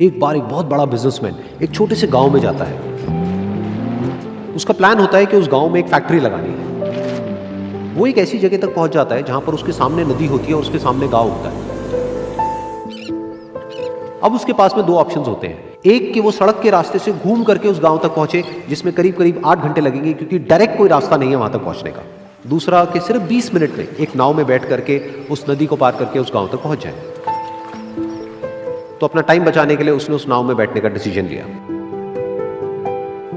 एक बार एक बहुत बड़ा बिजनेसमैन एक छोटे से गांव में जाता है। उसका प्लान होता है कि उस गांव में एक फैक्ट्री लगानी है। वो एक ऐसी जगह तक पहुंच जाता है जहां पर उसके सामने नदी होती है और उसके सामने गांव होता है। अब उसके पास में दो ऑप्शंस होते हैं। एक कि वो सड़क के रास्ते से घूम करके उस गांव तक पहुंचे, जिसमें करीब करीब 8 घंटे लगेंगे, क्योंकि डायरेक्ट कोई रास्ता नहीं है वहां तक पहुंचने का। दूसरा कि सिर्फ 20 मिनट में एक नाव में बैठ करके उस नदी को पार करके उस गांव तक पहुंच जाए। तो अपना टाइम बचाने के लिए उसने उस नाव में बैठने का डिसीजन लिया।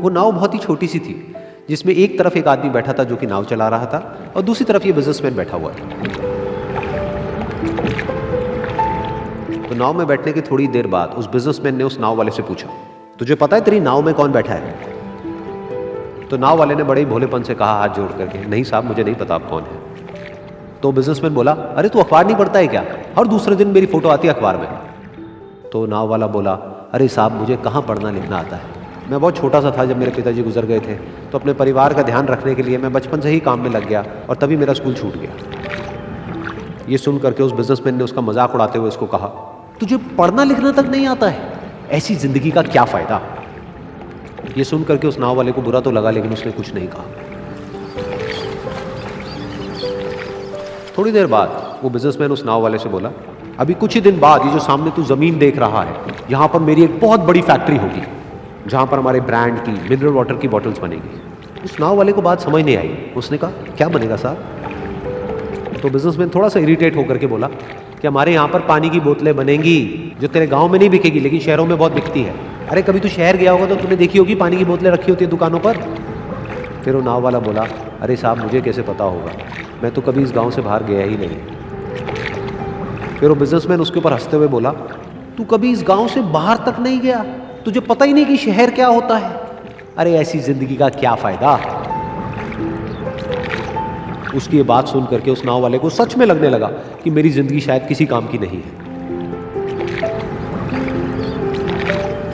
वो नाव बहुत ही छोटी सी थी, जिसमें एक तरफ एक आदमी बैठा था जो कि नाव चला रहा था और दूसरी तरफ ये बिजनेसमैन बैठा हुआ था। तो नाव में बैठने की थोड़ी देर बाद उस बिजनेसमैन ने उस नाव वाले से पूछा, तुझे पता है तेरी नाव में कौन बैठा है? तो नाव वाले ने बड़े ही भोलेपन से कहा हाथ जोड़ करके, नहीं साहब मुझे नहीं पता आप कौन है। तो बिजनेसमैन बोला, अरे तू अखबार नहीं पढ़ता है क्या? हर दूसरे दिन मेरी फोटो आती है अखबार में। तो नाव वाला बोला, अरे साहब मुझे कहाँ पढ़ना लिखना आता है, मैं बहुत छोटा सा था जब मेरे पिताजी गुजर गए थे, तो अपने परिवार का ध्यान रखने के लिए मैं बचपन से ही काम में लग गया और तभी मेरा स्कूल छूट गया। ये सुन करके उस बिजनेसमैन ने उसका मजाक उड़ाते हुए उसको कहा, तुझे पढ़ना लिखना तक नहीं आता है, ऐसी जिंदगी का क्या फायदा? ये सुन करके उस नाव वाले को बुरा तो लगा, लेकिन उसने कुछ नहीं कहा। थोड़ी देर बाद वो बिजनेसमैन उस नाव वाले से बोला, अभी कुछ ही दिन बाद ये जो सामने तू जमीन देख रहा है, यहां पर मेरी एक बहुत बड़ी फैक्ट्री होगी जहां पर हमारे ब्रांड की मिनरल वाटर की बॉटल्स बनेगी। उस नाव वाले को बात समझ नहीं आई। उसने कहा, क्या बनेगा साहब? तो बिजनेसमैन थोड़ा सा इरिटेट होकर के बोला कि हमारे यहाँ पर पानी की बोतलें बनेंगी जो तेरे गांव में नहीं बिकेगी लेकिन शहरों में बहुत बिकती है। अरे कभी तू शहर गया होगा तो तूने देखी होगी पानी की बोतलें रखी होती है दुकानों पर। फिर वो नाव वाला बोला, अरे साहब मुझे कैसे पता होगा, मैं तो कभी इस गाँव से बाहर गया ही नहीं। फिर वो बिजनेसमैन उसके ऊपर हंसते हुए बोला, तू कभी इस गांव से बाहर तक नहीं गया, तुझे पता ही नहीं कि शहर क्या होता है? अरे ऐसी जिंदगी का क्या फायदा? उसकी ये बात सुन करके उस नाव वाले को सच में लगने लगा कि मेरी जिंदगी शायद किसी काम की नहीं है।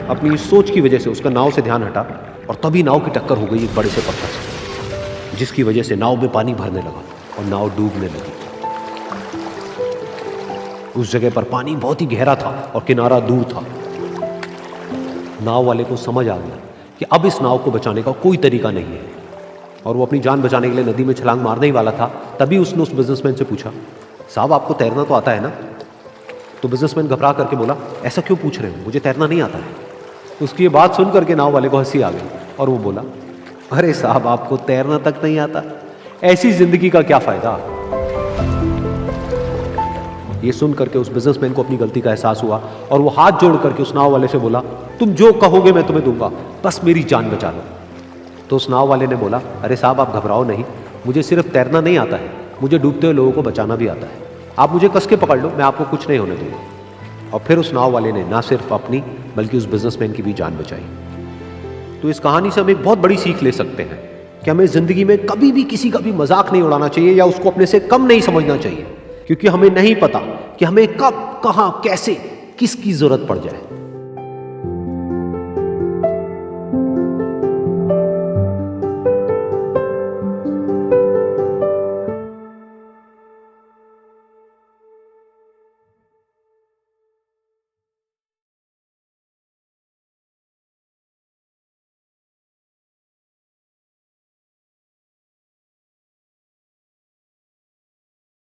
अपनी इस सोच की वजह से उसका नाव से ध्यान हटा और तभी नाव की टक्कर हो गई एक बड़े से पत्थर से, जिसकी वजह से नाव में पानी भरने लगा और नाव डूबने लगी। उस जगह पर पानी बहुत ही गहरा था और किनारा दूर था। नाव वाले को समझ आ गया कि अब इस नाव को बचाने का कोई तरीका नहीं है और वो अपनी जान बचाने के लिए नदी में छलांग मारने ही वाला था। तभी उसने उस बिजनेसमैन से पूछा, साहब आपको तैरना तो आता है ना? तो बिजनेसमैन घबरा करके बोला, ऐसा क्यों पूछ रहे हो, मुझे तैरना नहीं आता है। उसकी ये बात सुन करके नाव वाले को हंसी आ गई और वो बोला, अरे साहब आपको तैरना तक नहीं आता, ऐसी जिंदगी का क्या फायदा? ये सुन करके उस बिजनेसमैन को अपनी गलती का एहसास हुआ और वो हाथ जोड़ करके उस नाव वाले से बोला, तुम जो कहोगे मैं तुम्हें दूंगा, बस मेरी जान बचा लो। तो उस नाव वाले ने बोला, अरे साहब आप घबराओ नहीं, मुझे सिर्फ तैरना नहीं आता है, मुझे डूबते हुए लोगों को बचाना भी आता है। आप मुझे कस के पकड़ लो, मैं आपको कुछ नहीं होने दूंगा। और फिर उस नाव वाले ने ना सिर्फ अपनी बल्कि उस बिजनेसमैन की भी जान बचाई। तो इस कहानी से हम एक बहुत बड़ी सीख ले सकते हैं कि हमें जिंदगी में कभी भी किसी का भी मजाक नहीं उड़ाना चाहिए या उसको अपने से कम नहीं समझना चाहिए, क्योंकि हमें नहीं पता कि हमें कब, कहां, कैसे, किसकी जरूरत पड़ जाए।